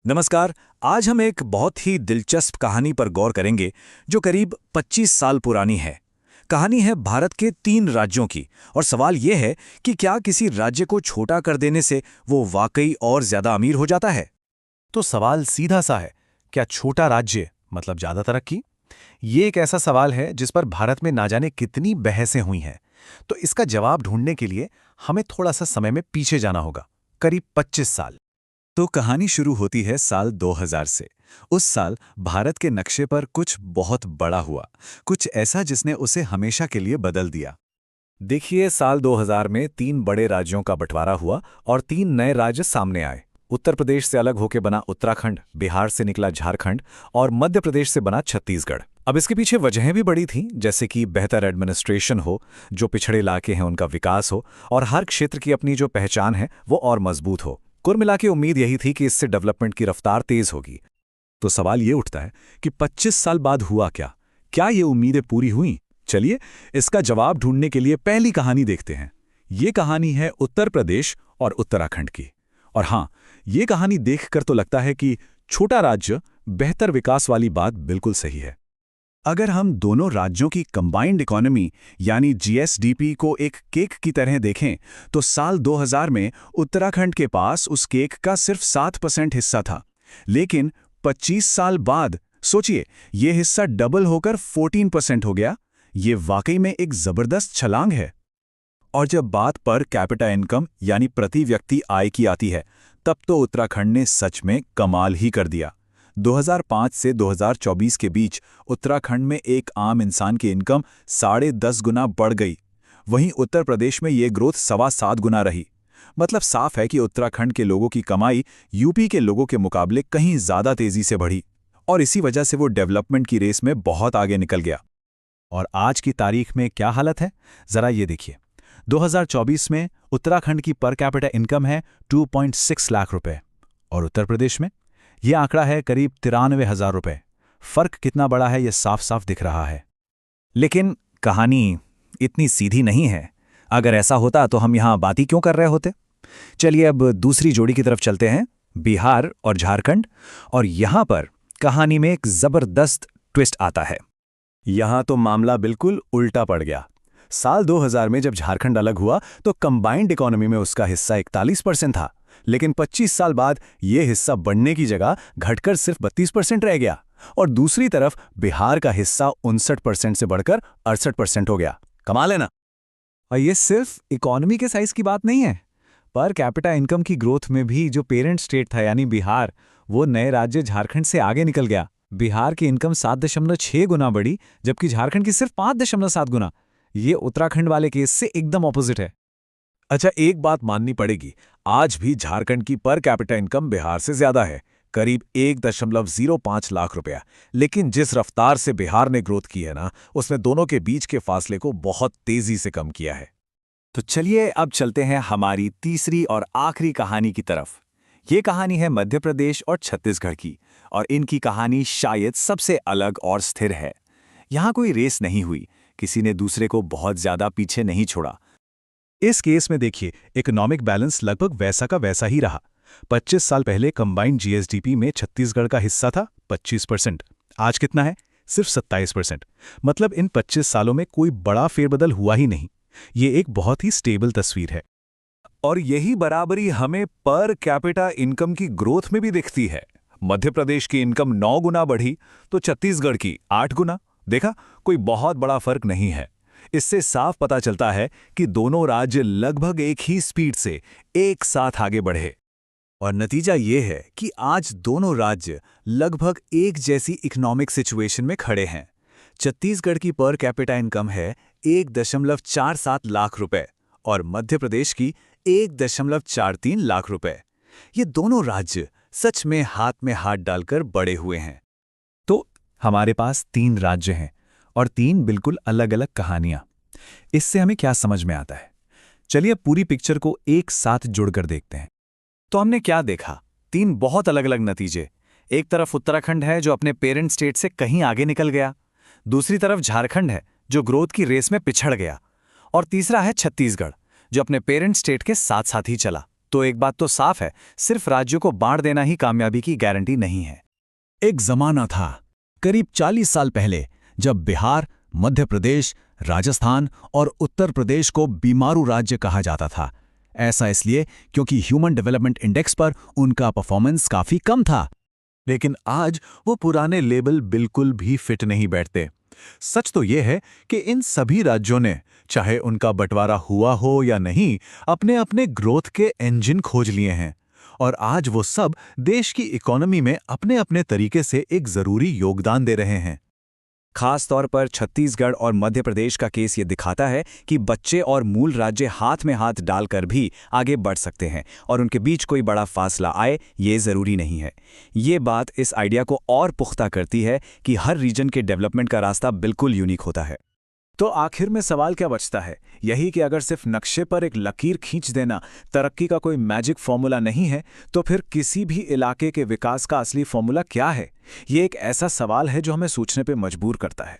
नमस्कार। आज हम एक बहुत ही दिलचस्प कहानी पर गौर करेंगे जो करीब 25 साल पुरानी है। कहानी है भारत के 3 राज्यों की और सवाल यह है कि क्या किसी राज्य को छोटा कर देने से वो वाकई और ज्यादा अमीर हो जाता है। तो सवाल सीधा सा है, क्या छोटा राज्य मतलब ज्यादा तरक्की? ये एक ऐसा सवाल है जिस पर भारत में ना जाने कितनी बहसें हुई हैं। तो इसका जवाब ढूंढने के लिए हमें थोड़ा सा समय में पीछे जाना होगा, करीब 25 साल। तो कहानी शुरू होती है साल 2000 से। उस साल भारत के नक्शे पर कुछ बहुत बड़ा हुआ, कुछ ऐसा जिसने उसे हमेशा के लिए बदल दिया। देखिए, साल 2000 में 3 बड़े राज्यों का बंटवारा हुआ और 3 नए राज्य सामने आए। उत्तर प्रदेश से अलग होकर बना उत्तराखंड, बिहार से निकला झारखंड और मध्य प्रदेश से बना छत्तीसगढ़। अब इसके पीछे वजहें भी बड़ी थीं, जैसे कि बेहतर एडमिनिस्ट्रेशन हो, जो पिछड़े इलाके हैं उनका विकास हो और हर क्षेत्र की अपनी जो पहचान है वो और मजबूत हो। कुल मिला के उम्मीद यही थी कि इससे डेवलपमेंट की रफ्तार तेज होगी। तो सवाल ये उठता है कि 25 साल बाद हुआ क्या? क्या ये उम्मीदें पूरी हुईं? चलिए, इसका जवाब ढूंढने के लिए पहली कहानी देखते हैं। ये कहानी है उत्तर प्रदेश और उत्तराखंड की। और हाँ, ये कहानी देखकर तो लगता है कि छोटा राज्य, बेहतर विकास वाली बात बिल्कुल सही है। अगर हम दोनों राज्यों की कंबाइंड इकोनॉमी यानी जीएसडीपी को एक केक की तरह देखें, तो साल 2000 में उत्तराखंड के पास उस केक का सिर्फ 7% हिस्सा था। लेकिन 25 साल बाद सोचिए, ये हिस्सा डबल होकर 14% हो गया। ये वाकई में एक जबरदस्त छलांग है। और जब बात पर कैपिटा इनकम यानी प्रति व्यक्ति आय की आती है, तब तो उत्तराखंड ने सच में कमाल ही कर दिया। 2005 से 2024 के बीच उत्तराखंड में एक आम इंसान की इनकम 10.5 गुना बढ़ गई। वहीं उत्तर प्रदेश में ये ग्रोथ 7.25 गुना रही। मतलब साफ है कि उत्तराखंड के लोगों की कमाई यूपी के लोगों के मुकाबले कहीं ज्यादा तेजी से बढ़ी और इसी वजह से वो डेवलपमेंट की रेस में बहुत आगे निकल गया। और आज की तारीख में क्या हालत है, जरा ये देखिए। 2024 में उत्तराखंड की पर कैपिटा इनकम है 2.6 लाख रुपए और उत्तर प्रदेश में यह आंकड़ा है करीब 93,000 रुपए। फर्क कितना बड़ा है ये साफ साफ दिख रहा है। लेकिन कहानी इतनी सीधी नहीं है। अगर ऐसा होता तो हम यहां बात ही क्यों कर रहे होते। चलिए अब दूसरी जोड़ी की तरफ चलते हैं, बिहार और झारखंड। और यहां पर कहानी में एक जबरदस्त ट्विस्ट आता है। यहां तो मामला बिल्कुल उल्टा पड़ गया। साल 2000 में जब झारखंड अलग हुआ तो कंबाइंड इकोनॉमी में उसका हिस्सा 41% था। लेकिन 25 साल बाद यह हिस्सा बढ़ने की जगह घटकर सिर्फ 32% रह गया। और दूसरी तरफ बिहार का हिस्सा 59% से बढ़कर 68% हो गया। कमाल है ना। और ये सिर्फ इकोनॉमी के साइज की बात नहीं है। पर कैपिटा इनकम की ग्रोथ में भी जो पेरेंट स्टेट था यानी बिहार, वो नए राज्य झारखंड से आगे निकल गया। बिहार की इनकम 7.6 गुना बढ़ी, जबकि झारखंड की सिर्फ 5.7 गुना। ये उत्तराखंड वाले केस से एकदम ऑपोजिट है। अच्छा, एक बात माननी पड़ेगी, आज भी झारखंड की पर कैपिटा इनकम बिहार से ज्यादा है, करीब 1.05 लाख रुपया। लेकिन जिस रफ्तार से बिहार ने ग्रोथ की है ना, उसने दोनों के बीच के फासले को बहुत तेजी से कम किया है। तो चलिए अब चलते हैं हमारी तीसरी और आखिरी कहानी की तरफ। ये कहानी है मध्य प्रदेश और छत्तीसगढ़ की, और इनकी कहानी शायद सबसे अलग और स्थिर है। यहां कोई रेस नहीं हुई, किसी ने दूसरे को बहुत ज्यादा पीछे नहीं छोड़ा। इस केस में देखिए, इकोनॉमिक बैलेंस लगभग वैसा का वैसा ही रहा। 25 साल पहले कंबाइंड जीएसडीपी में छत्तीसगढ़ का हिस्सा था 25%। आज कितना है? सिर्फ 27%। मतलब इन 25 सालों में कोई बड़ा फेरबदल हुआ ही नहीं। ये एक बहुत ही स्टेबल तस्वीर है। और यही बराबरी हमें पर कैपिटा इनकम की ग्रोथ में भी दिखती है। मध्य प्रदेश की इनकम 9 गुना बढ़ी तो छत्तीसगढ़ की 8 गुना। देखा, कोई बहुत बड़ा फर्क नहीं है। इससे साफ पता चलता है कि दोनों राज्य लगभग एक ही स्पीड से एक साथ आगे बढ़े। और नतीजा ये है कि आज दोनों राज्य लगभग एक जैसी इकोनॉमिक सिचुएशन में खड़े हैं। छत्तीसगढ़ की पर कैपिटा इनकम है 1.47 लाख रुपए और मध्य प्रदेश की 1.43 लाख रुपए। ये दोनों राज्य सच में हाथ में हाथ डालकर बड़े हुए हैं। तो हमारे पास 3 राज्य हैं और 3 बिल्कुल अलग अलग कहानियां। इससे हमें क्या समझ में आता है? चलिए पूरी पिक्चर को एक साथ जुड़कर देखते हैं। तो हमने क्या देखा? 3 बहुत अलग अलग नतीजे। एक तरफ उत्तराखंड है जो अपने पेरेंट स्टेट से कहीं आगे निकल गया, दूसरी तरफ झारखंड है जो ग्रोथ की रेस में पिछड़ गया, और तीसरा है छत्तीसगढ़ जो अपने पेरेंट स्टेट के साथ साथ ही चला। तो एक बात तो साफ है, सिर्फ राज्यों को बांट देना ही कामयाबी की गारंटी नहीं है। एक जमाना था, करीब 40 साल पहले, जब बिहार, मध्य प्रदेश, राजस्थान और उत्तर प्रदेश को बीमारू राज्य कहा जाता था। ऐसा इसलिए क्योंकि ह्यूमन डेवलपमेंट इंडेक्स पर उनका परफॉर्मेंस काफी कम था। लेकिन आज वो पुराने लेबल बिल्कुल भी फिट नहीं बैठते। सच तो ये है कि इन सभी राज्यों ने, चाहे उनका बंटवारा हुआ हो या नहीं, अपने अपने ग्रोथ के इंजन खोज लिए हैं और आज वो सब देश की इकोनॉमी में अपने अपने तरीके से एक जरूरी योगदान दे रहे हैं। खास तौर पर छत्तीसगढ़ और मध्य प्रदेश का केस ये दिखाता है कि बच्चे और मूल राज्य हाथ में हाथ डालकर भी आगे बढ़ सकते हैं और उनके बीच कोई बड़ा फासला आए ये ज़रूरी नहीं है। ये बात इस आइडिया को और पुख्ता करती है कि हर रीजन के डेवलपमेंट का रास्ता बिल्कुल यूनिक होता है। तो आखिर में सवाल क्या बचता है? यही कि अगर सिर्फ नक्शे पर एक लकीर खींच देना तरक्की का कोई मैजिक फॉर्मूला नहीं है, तो फिर किसी भी इलाके के विकास का असली फॉर्मूला क्या है? ये एक ऐसा सवाल है जो हमें सोचने पे मजबूर करता है।